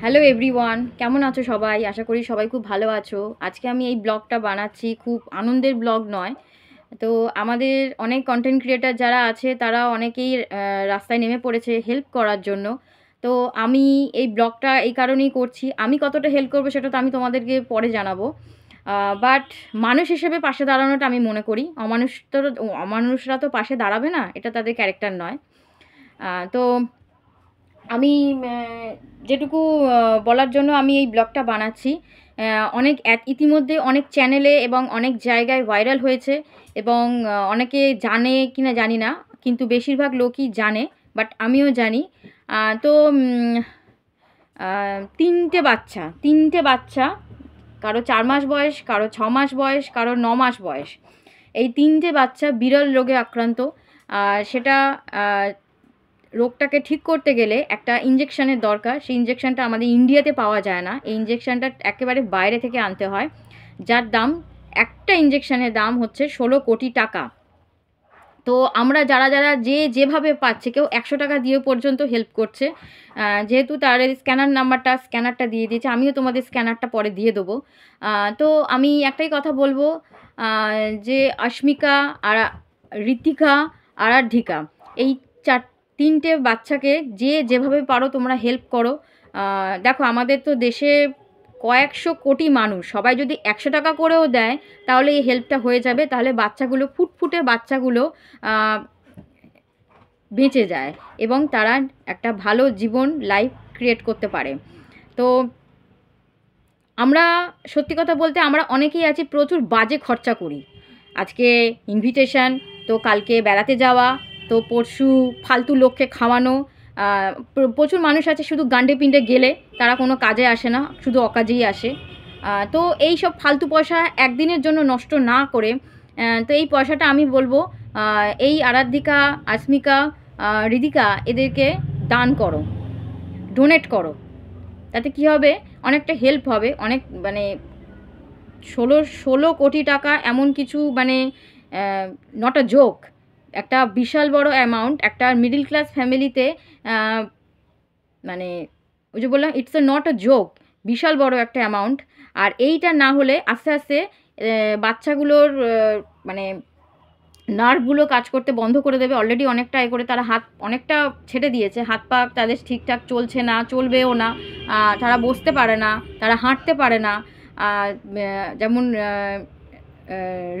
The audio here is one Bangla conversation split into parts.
হ্যালো এভরিওয়ান, কেমন আছো সবাই? আশা করি সবাই খুব ভালো আছো। আজকে আমি এই ব্লগটা বানাচ্ছি, খুব আনন্দের ব্লগ নয়। তো আমাদের অনেক কন্টেন্ট ক্রিয়েটার যারা আছে তারা অনেকেই রাস্তায় নেমে পড়েছে হেল্প করার জন্য। তো আমি এই ব্লগটা এই কারণেই করছি। আমি কতটা হেল্প করবো সেটা তো আমি তোমাদেরকে পরে জানাবো। বাট মানুষ হিসেবে পাশে দাঁড়ানোটা আমি মনে করি। অমানুষরা তো পাশে দাঁড়াবে না, এটা তাদের ক্যারেক্টার নয়। তো আমি যেটুকু বলার জন্য আমি এই ব্লগটা বানাচ্ছি। ইতিমধ্যে অনেক চ্যানেলে এবং অনেক জায়গায় ভাইরাল হয়েছে এবং অনেকে জানে কি না জানি না, কিন্তু বেশিরভাগ লোকই জানে, বাট আমিও জানি। তো 3টে বাচ্চা, কারো 4 মাস বয়স, কারো 6 মাস বয়স, কারো 9 মাস বয়স। এই 3টে বাচ্চা বিরল রোগে আক্রান্ত। সেটা রোগটাকে ঠিক করতে গেলে একটা ইঞ্জেকশনের দরকার। সেই ইঞ্জেকশনটা আমাদের ইন্ডিয়াতে পাওয়া যায় না। এই ইঞ্জেকশনটা একেবারে বাইরে থেকে আনতে হয়, যার দাম, একটা ইঞ্জেকশনের দাম হচ্ছে 16 কোটি টাকা। তো আমরা যারা যারা যেভাবে পাচ্ছে, কেউ 100 টাকা দিয়ে পর্যন্ত হেল্প করছে। যেহেতু তার স্ক্যানারটা দিয়ে দিয়েছে, আমিও তোমাদের স্ক্যানারটা পরে দিয়ে দেবো। তো আমি একটাই কথা বলবো, যে অস্মিকা, আর ঋতিকা, আরাধ্যিকা, এই 3টে বাচ্চাকে যেভাবে পারো তোমরা হেল্প করো। দেখো, আমাদের তো দেশে কয়েকশো কোটি মানুষ, সবাই যদি 100 টাকা করেও দেয় তাহলে এই হেল্পটা হয়ে যাবে। তাহলে বাচ্চাগুলো, ফুটফুটে বাচ্চাগুলো বেঁচে যায় এবং তারা একটা ভালো জীবন লাইফ ক্রিয়েট করতে পারে। তো আমরা, সত্যি কথা বলতে, আমরা অনেকেই আছি প্রচুর বাজে খরচা করি। আজকে ইনভিটেশন, তো কালকে বেড়াতে যাওয়া, তো পরশু ফালতু লোককে খাওয়ানো। প্রচুর মানুষ আছে শুধু গান্ডে পিণ্ডে গেলে, তারা কোনো কাজে আসে না, শুধু অকাজেই আসে। তো এই সব ফালতু পয়সা একদিনের জন্য নষ্ট না করে, তো এই পয়সাটা আমি বলবো, এই আরাধ্যিকা, আসমিকা, হৃদিকা, এদেরকে দান করো, ডোনেট করো। তাতে কী হবে, অনেকটা হেল্প হবে। অনেক মানে 16 কোটি টাকা এমন কিছু, মানে নট আ জোক, একটা বিশাল বড় অ্যামাউন্ট একটা মিডল ক্লাস ফ্যামিলিতে। মানে ওই যে বললাম, it's a not a joke, বিশাল বড় একটা অ্যামাউন্ট। আর এইটা না হলে আস্তে আস্তে বাচ্চাগুলোর মানে নার্ভগুলো কাজ করতে বন্ধ করে দেবে। অলরেডি অনেকটা করে তারা অনেকটা ছেড়ে দিয়েছে, হাত পা তাদের ঠিকঠাক চলছে না, চলবেও না। তারা বসতে পারে না, তারা হাঁটতে পারে না। যেমন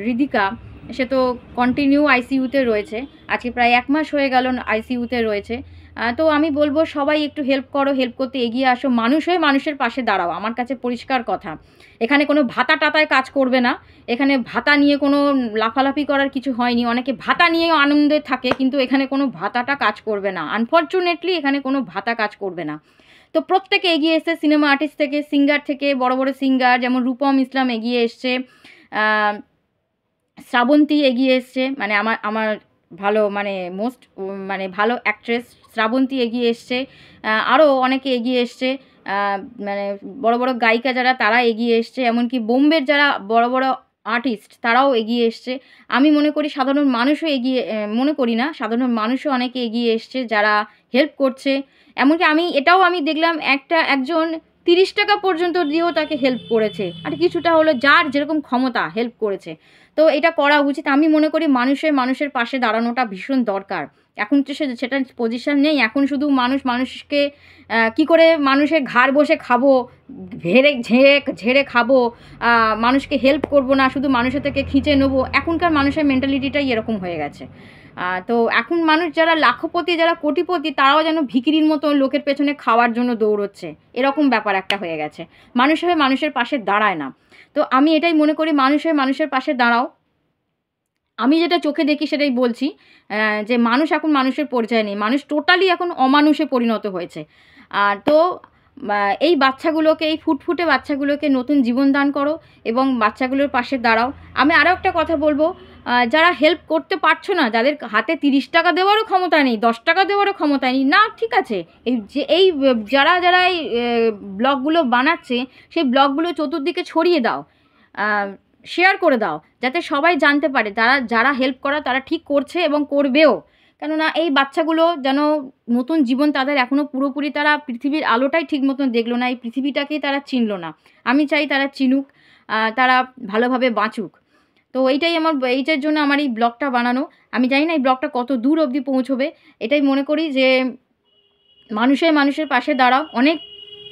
হৃদিকা, সে তো কন্টিনিউ আইসিইউতে রয়েছে, আজকে প্রায় 1 মাস হয়ে গেল আইসিইউতে রয়েছে। তো আমি বলবো সবাই একটু হেল্প করো, হেল্প করতে এগিয়ে আসো, মানুষ হয়ে মানুষের পাশে দাঁড়াও। আমার কাছে পরিষ্কার কথা, এখানে কোনো ভাতা টাতায় কাজ করবে না। এখানে ভাতা নিয়ে কোনো লাফালাফি করার কিছু হয়নি। অনেকে ভাতা নিয়েও আনন্দে থাকে, কিন্তু এখানে কোনো ভাতাটা কাজ করবে না। আনফর্চুনেটলি এখানে কোনো ভাতা কাজ করবে না। তো প্রত্যেকে এগিয়ে এসছে, সিনেমা আর্টিস্ট থেকে, সিঙ্গার থেকে, বড় বড় সিঙ্গার যেমন রূপম ইসলাম এগিয়ে এসছে, শ্রাবন্তী এগিয়ে এসছে, মানে আমার আমার ভালো, মানে মোস্ট, মানে ভালো অ্যাক্ট্রেস শ্রাবন্তী এগিয়ে এসছে। আরও অনেকে এগিয়ে এসছে, মানে বড় বড় গায়িকা যারা, তারা এগিয়ে এসছে। এমনকি বোম্বের যারা বড় বড় আর্টিস্ট, তারাও এগিয়ে এসছে। আমি মনে করি সাধারণ মানুষও এগিয়ে, মনে করি না, সাধারণ মানুষও অনেকে এগিয়ে এসছে যারা হেল্প করছে। এমনকি এটাও আমি দেখলাম, একজন 30 টাকা পর্যন্ত দিয়েও তাকে হেল্প করেছে, আর কিছুটা হলো যার যেরকম ক্ষমতা হেল্প করেছে। তো এটা করা উচিত। আমি মনে করি মানুষের পাশে দাঁড়ানোটা ভীষণ দরকার। এখন তো সেটা পজিশন নেই, এখন শুধু মানুষকে কি করে মানুষের ঘাড় বসে খাবো, ঝেড়ে খাবো, মানুষকে হেল্প করব না, শুধু মানুষের থেকে খিঁচে নেবো। এখনকার মানুষের মেন্টালিটিটাই এরকম হয়ে গেছে। তো এখন মানুষ যারা লাখপতি, যারা কোটিপতি, তারাও যেন ভিখিরির মতো লোকের পেছনে খাওয়ার জন্য দৌড়চ্ছে, এরকম ব্যাপার একটা হয়ে গেছে। মানুষ হয়ে মানুষের পাশে দাঁড়ায় না। তো আমি এটাই মনে করি, মানুষ হয়ে মানুষের পাশে দাঁড়াও। আমি যেটা চোখে দেখি সেটাই বলছি, যে মানুষ এখন মানুষের পরিচয় নেই, মানুষ টোটালি এখন অমানুষে পরিণত হয়েছে। আর তো এই বাচ্চাগুলোকে, এই ফুটফুটে বাচ্চাগুলোকে নতুন জীবন দান করো এবং বাচ্চাগুলোর পাশে দাঁড়াও। আমি আরও একটা কথা বলবো, যারা হেল্প করতে পারছো না, যাদের হাতে 30 টাকা দেওয়ারও ক্ষমতা নেই, 10 টাকা দেওয়ারও ক্ষমতা নেই, না ঠিক আছে, যারা যারা এই ব্লগগুলো বানাচ্ছে, সেই ব্লগগুলো চতুর্দিকে ছড়িয়ে দাও, শেয়ার করে দাও, যাতে সবাই জানতে পারে যারা হেল্প করা তারা ঠিক করছে এবং করবেও। কেননা এই বাচ্চাগুলো যেন নতুন জীবন তাদের এখনও পুরোপুরি তারা পৃথিবীর আলোটাই ঠিক মতন দেখলো না, এই পৃথিবীটাকেই তারা চিনলো না। আমি চাই তারা চিনুক, তারা ভালোভাবে বাঁচুক। তো এইটার জন্য আমার এই ব্লগটা বানানো। আমি জানি না এই ব্লগটা কত দূর অবধি পৌঁছবে, এটাই মনে করি যে মানুষের পাশে দাঁড়াও। অনেক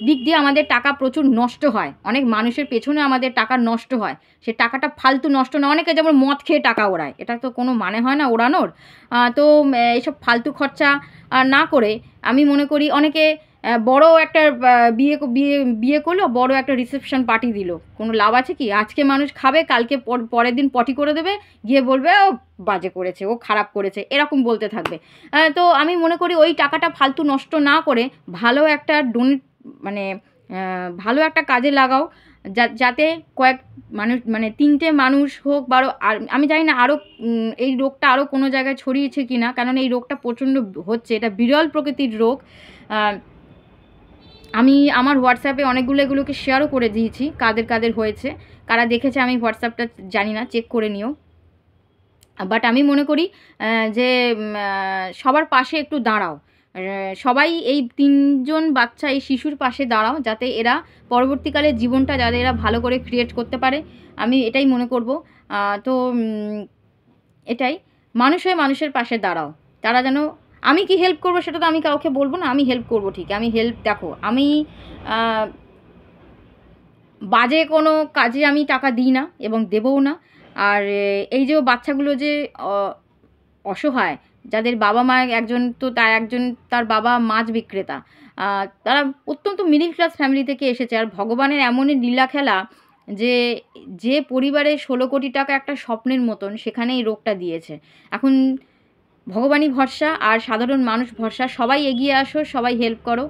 দিক দিয়ে আমাদের টাকা প্রচুর নষ্ট হয়, অনেক মানুষের পেছনে আমাদের টাকা নষ্ট হয়, সে টাকাটা ফালতু নষ্ট না। অনেকে যেমন মদ খেয়ে টাকা ওড়ায়, এটা তো কোনো মানে হয় না ওড়ানোর। তো এইসব ফালতু খরচা না করে আমি মনে করি অনেকে বড় একটা বিয়ে বিয়ে বিয়ে করলো, বড় একটা রিসেপশন পার্টি দিল, কোনো লাভ আছে কি? আজকে মানুষ খাবে, কালকে পরের দিন পটি করে দেবে, গিয়ে বলবে ও বাজে করেছে, ও খারাপ করেছে, এরকম বলতে থাকবে। তো আমি মনে করি ওই টাকাটা ফালতু নষ্ট না করে ভালো একটা মানে ভালো একটা কাজে লাগাও, যাতে কয়েক মানুষ মানে 3টে মানুষ হোক আর আমি জানি না আরও এই রোগটা আরও কোনো জায়গায় ছড়িয়েছে কি না, কারণ এই রোগটা প্রচণ্ড হচ্ছে, এটা বিরল প্রকৃতির রোগ। আমি আমার হোয়াটসঅ্যাপে অনেকগুলো এগুলোকে শেয়ারও করে দিয়েছি, কাদের হয়েছে, কারা দেখেছে আমি হোয়াটসঅ্যাপটা জানি না, চেক করে নিও। বাট আমি মনে করি যে সবার পাশে একটু দাঁড়াও, সবাই এই 3জন বাচ্চা এই শিশুর পাশে দাঁড়াও, যাতে এরা পরবর্তীকালে জীবনটা যাতে এরা ভালো করে ক্রিয়েট করতে পারে, আমি এটাই মনে করব। তো এটাই, মানুষের পাশে দাঁড়াও, তারা যেন, আমি কি হেল্প করবো সেটা তো আমি কাউকে বলবো না, আমি হেল্প করবো ঠিক, আমি হেল্প, দেখো আমি বাজে কোনো কাজে আমি টাকা দিই না এবং দেবও না। আর এই যে বাচ্চাগুলো যে অসহায়, যাদের বাবা মা একজন তো তার বাবা মাছ বিক্রেতা, তারা অত্যন্ত মিডল ক্লাস ফ্যামিলি থেকে এসেছে। আর ভগবানের এমনই লীলা খেলা যে পরিবারে 16 কোটি টাকা একটা স্বপ্নের মতন, সেখানে এই রোগটা দিয়েছে। এখন ভগবানই ভরসা আর সাধারণ মানুষ ভরসা, সবাই এগিয়ে আসো, সবাই হেল্প করো।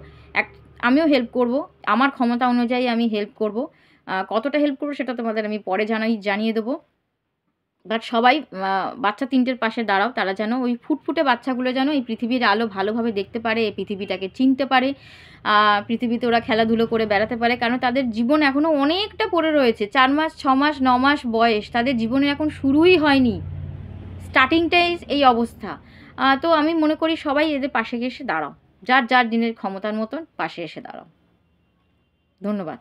আমিও হেল্প করব, আমার ক্ষমতা অনুযায়ী আমি হেল্প করব। কতটা হেল্প করবো সেটা তোমাদের আমি পরে জানিয়ে দেবো। বাট সবাই বাচ্চা 3টের পাশে দাঁড়াও, তারা যেন ওই ফুটফুটে বাচ্চাগুলো যেন এই পৃথিবীর আলো ভালোভাবে দেখতে পারে, এই পৃথিবীটাকে চিনতে পারে, পৃথিবীতে ওরা খেলাধুলো করে বেড়াতে পারে। কারণ তাদের জীবন এখনও অনেকটা পড়ে রয়েছে, 4 মাস 6 মাস 9 মাস বয়স, তাদের জীবনে এখন শুরুই হয়নি, স্টার্টিংটাই এই অবস্থা। তো আমি মনে করি সবাই এদের পাশে এসে দাঁড়াও, যার দিনের ক্ষমতার মতন পাশে এসে দাঁড়াও। ধন্যবাদ।